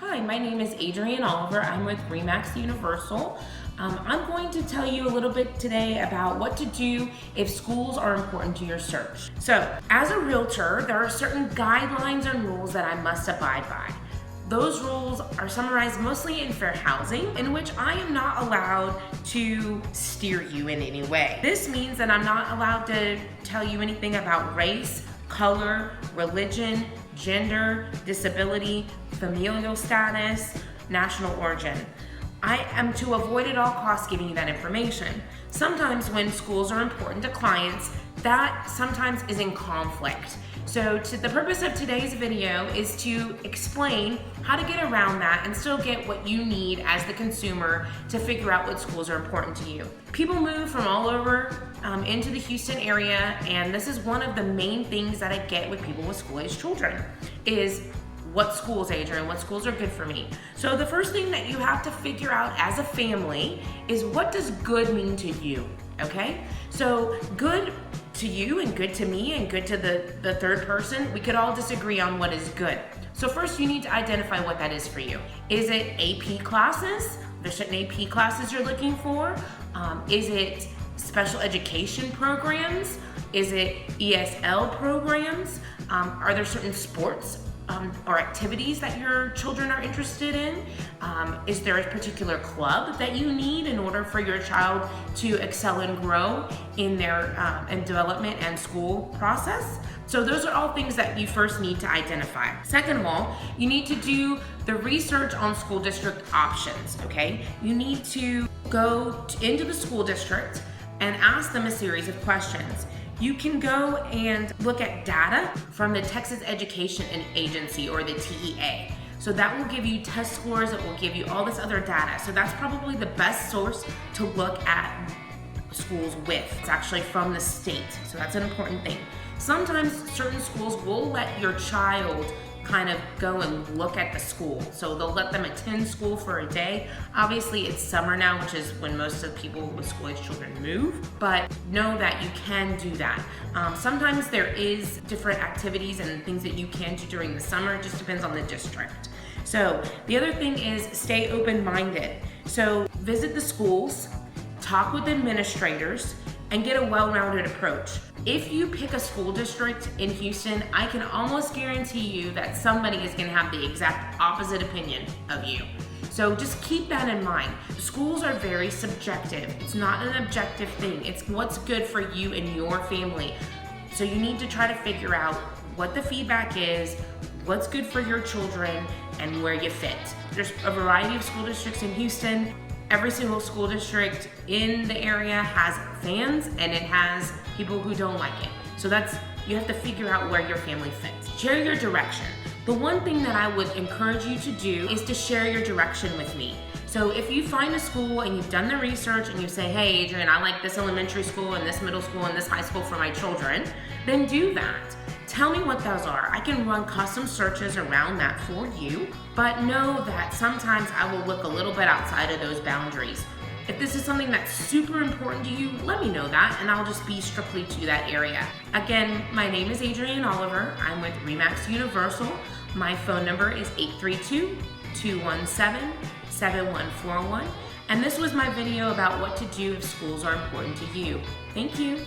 Hi, my name is Adrienne Oliver. I'm with RE/MAX Universal. I'm going to tell you a little bit today about what to do if schools are important to your search. So, as a realtor, there are certain guidelines and rules that I must abide by. Those rules are summarized mostly in fair housing, in which I am not allowed to steer you in any way. This means that I'm not allowed to tell you anything about race, color, religion, gender, disability, familial status, national origin. I am to avoid at all costs giving you that information. Sometimes when schools are important to clients, that sometimes is in conflict. So the purpose of today's video is to explain how to get around that and still get what you need as the consumer to figure out what schools are important to you. People move from all over into the Houston area, and this is one of the main things that I get with people with school-age children is what schools, Adrienne, what schools are good for me. So the first thing that you have to figure out as a family is, what does good mean to you, okay? So good to you and good to me and good to the third person, we could all disagree on what is good. So first you need to identify what that is for you. Is it AP classes? There's certain AP classes you're looking for. Is it special education programs? Is it ESL programs? Are there certain sports or activities that your children are interested in? Is there a particular club that you need in order for your child to excel and grow in their development and school process? So those are all things that you first need to identify. Second of all, you need to do the research on school district options, okay? You need to go into the school district and ask them a series of questions. You can go and look at data from the Texas Education Agency, or the TEA. So that will give you test scores, it will give you all this other data. So that's probably the best source to look at schools with. It's actually from the state, so that's an important thing. Sometimes certain schools will let your child kind of go and look at the school. So they'll let them attend school for a day. Obviously it's summer now, which is when most of the people with school-age children move, but know that you can do that. Sometimes there is different activities and things that you can do during the summer. It just depends on the district. So the other thing is, stay open-minded. So visit the schools, talk with administrators, and get a well-rounded approach. If you pick a school district in Houston, I can almost guarantee you that somebody is gonna have the exact opposite opinion of you. So just keep that in mind. Schools are very subjective. It's not an objective thing. It's what's good for you and your family. So you need to try to figure out what the feedback is, what's good for your children, and where you fit. There's a variety of school districts in Houston. Every single school district in the area has fans, and it has people who don't like it. So you have to figure out where your family fits. Share your direction. The one thing that I would encourage you to do is to share your direction with me. So if you find a school and you've done the research and you say, hey Adrienne, I like this elementary school and this middle school and this high school for my children, then do that. Tell me what those are. I can run custom searches around that for you, but know that sometimes I will look a little bit outside of those boundaries. If this is something that's super important to you, let me know that, and I'll just be strictly to that area. Again, my name is Adrienne Oliver. I'm with RE/MAX Universal. My phone number is 832-217-7141. And this was my video about what to do if schools are important to you. Thank you.